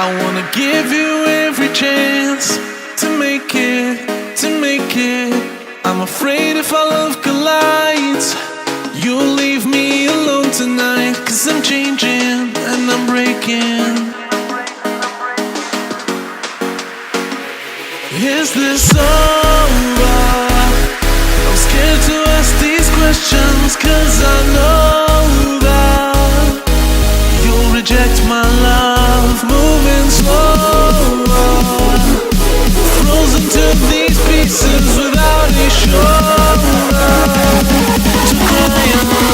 I wanna give you every chance to make it, to make it. I'm afraid if our love collides, you'll leave me alone tonight. 'Cause I'm changing and I'm breaking. Is this over? I'm scared to ask these questions, 'cause I know that you'll reject my love. Moving slower, frozen to these pieces without a shoulder to cry on.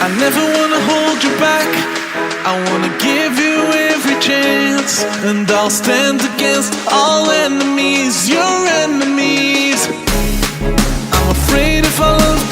I never wanna hold you back. I wanna give you every chance, and I'll stand against all enemies, your enemies. I'm afraid if I love